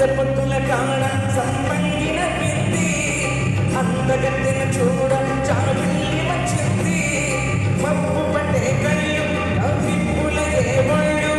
పొత్తుల కాడ సంపంగిన పిండి అందగత్తెన చూడ చావిల్లి వచ్చింది మబ్బు పట్టే కళ్ళు నవ్విప్పుల ఏవళ్ళు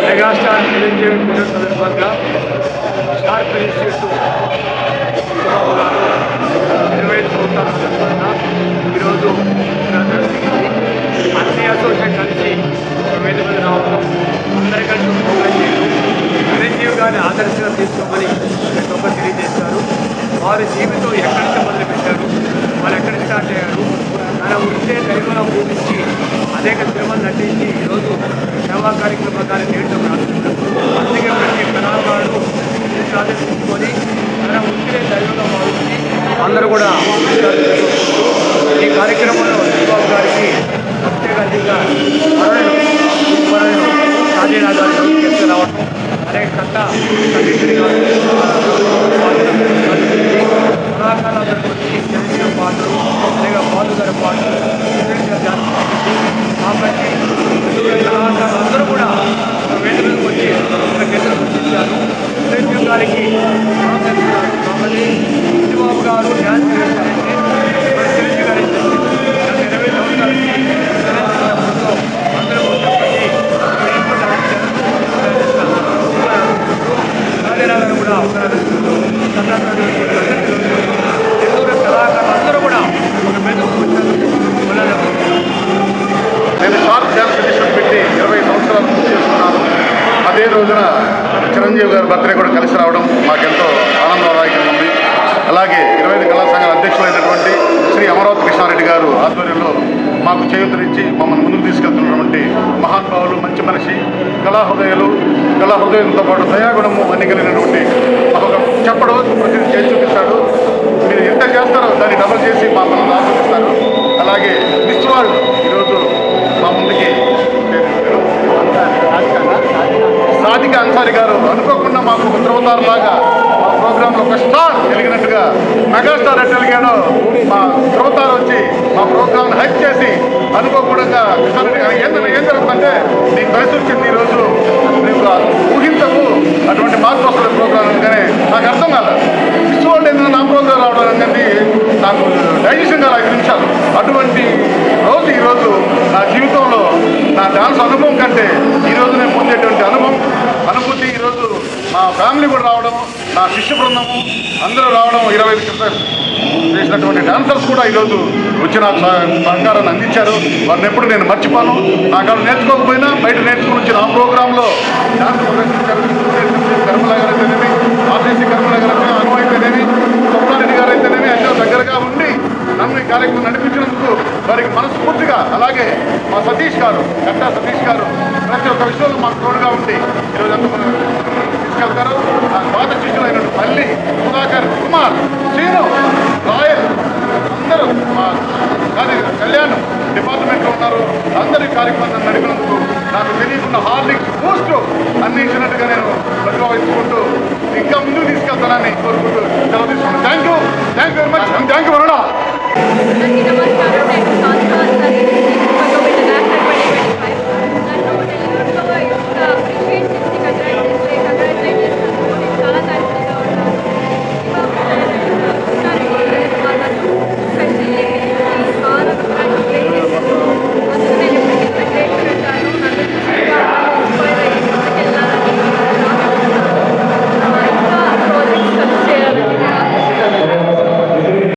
మెగాస్టార్ చిరంజీవి పుట్టిన సందర్భంగా షార్ప్ ఇన్స్టిట్యూట్ 25 సంవత్సరాల సందర్భంగా ఈరోజు అన్ని అసోసియేషన్ కలిసి 9 మంది రావడం, అందరి కలిసి ప్రోగ్రాం చేయడం, చిరంజీవి గారిని ఆదర్శంగా తీసుకోమని ప్రతి ఒక్కరు తెలియజేస్తారు. వారి జీవితం ఎక్కడి నుంచి మొదలుపెట్టారు, వాళ్ళు ఎక్కడి స్టార్ట్ అయ్యారు, తన ఉంటే దైవంలో పూజించి అనేక సినిమాలు నటించి ఈరోజు సేవా కార్యక్రమాలు చేయడం రాస్తున్నారు. అందుకే ప్రతి కళాకారుడు సాధించుకొని తన ఉంటే దైవంగా భావించి అందరూ కూడా ఈ కార్యక్రమంలో చంద్రబాబు గారికి ప్రత్యేకంగా రాజీనాథాలు తీసుకురావడం, అనేక కథ కళాకారులందరూ వచ్చి తెలిసిన పాటలు, అనేక బాలుగారి పాటలు కాబట్టి కళాకారులందరూ కూడా వేదికలకు వచ్చి గెలుపు గుర్తించారు. చిరంజీవి గారికి కాబట్టి చంద్రబాబు గారు డ్యాన్స్ చేస్తారంటే చిరంజీవి గారి 20 సంవత్సరాలకి అందరూ రాజీనాథాలు కూడా కళాకారులందరూ కూడా ఒక మెదకు వచ్చారు. నేను షార్ప్ డ్యాన్స్ ఎడిషన్ పెట్టి 20 సంవత్సరాలు పూర్తి చేసుకున్నాను. అదే రోజున చిరంజీవి గారి బర్త్డే కూడా కలిసి రావడం మాకెంతో ఆనందదాయకంగా ఉంది. అలాగే 25 కళా సంఘాల అధ్యక్షులైనటువంటి శ్రీ అమరావతి కృష్ణారెడ్డి గారు ఆధ్వర్యంలో మాకు చేయూతనిచ్చి మమ్మల్ని ముందుకు తీసుకెళ్తున్నటువంటి మహానుభావులు, మంచి మనిషి, కళాహృదయంతో పాటు దయాగుణము అన్ని కలిగినటువంటి ఒక చెప్పడు ప్రతి చేసి చూపిస్తాడు. మీరు ఎంత చేస్తారో దాన్ని డబల్ చేసి మా మనల్ని ఆస్వాదిస్తారు. అలాగే మిస్ వరల్డ్ ఈరోజు మా ముందుకి సాదిక అన్సారి గారు అనుకోకుండా మాకు ఒక ధ్రువతారులాగా మా ప్రోగ్రాంలో ఒక స్టార్ వెలిగినట్టుగా మెగాస్టార్ ఎట్ వెలిగాడో మా ధ్రువతారు వచ్చి మా ప్రోగ్రాంని హైప్ చేసి అనుకోకుండా ఏం జరుగుతుందంటే నీకు వయసు వచ్చింది ఈరోజు నీకు ఊహించవు అటువంటి మార్పు వస్తుంది ప్రోగ్రాం కానీ నాకు అర్థం కాదు. మిస్ వరల్డ్ ఏదైనా నా ప్రోగ్రాం రావడం అనేది నాకు డైజెషన్ కాదు 5 నిమిషాలు. అటువంటి రోజు ఈరోజు నా జీవితంలో నా డాన్స్ అనుభవం కంటే ఈరోజు నేను పొందేటువంటి అనుభూతి ఈరోజు మా ఫ్యామిలీ కూడా రావడం, నా శిష్య బృందము అందరూ రావడం, 25 చేసినటువంటి డాన్సర్స్ కూడా ఈరోజు వచ్చి నాకు సహకారాన్ని అందించారు. వారిని ఎప్పుడు నేను మర్చిపోను. నాకు వాళ్ళు నేర్చుకోకపోయినా బయట నేర్చుకుని వచ్చిన ఆ ప్రోగ్రాంలో డాన్స్ ప్రదర్శించారు. కర్మల గారు అయితేనేమి, ఆర్టీసీ కర్మల గారు అయితేనేమి, అను అయితేనేమి, సొంతారెడ్డి గారు అయితేనేమి అందరూ దగ్గరగా ఉండి నన్ను ఈ కార్యక్రమం నడిపించినందుకు వారికి మనస్ఫూర్తిగా, అలాగే మా సతీష్ గారు, గట్టా సతీష్ గారు ప్రతి ఒక్క విషయంలో మాకు తోడుగా ఉండి ఈరోజు అంతా తీసుకెళ్తారు. నాకు పాత శిష్యులైన పల్లి, సుధాకర్, కుమార్, శ్రీను, రాయల్ అందరూ మా కళ్యాణ్ డిపార్ట్మెంట్లో ఉన్నారు. అందరి కార్యక్రమాన్ని నడిపినందుకు నాకు తెలియకుండా హార్లిక్స్, బూస్ట్ అన్ని ఇచ్చినట్టుగా నేను ప్రతిభావించుకుంటూ ఇంకా ముందుకు తీసుకెళ్తానని కోరుకుంటూ సెలవు తీసుకున్నాను. Thank you very much. Thank you Varuna.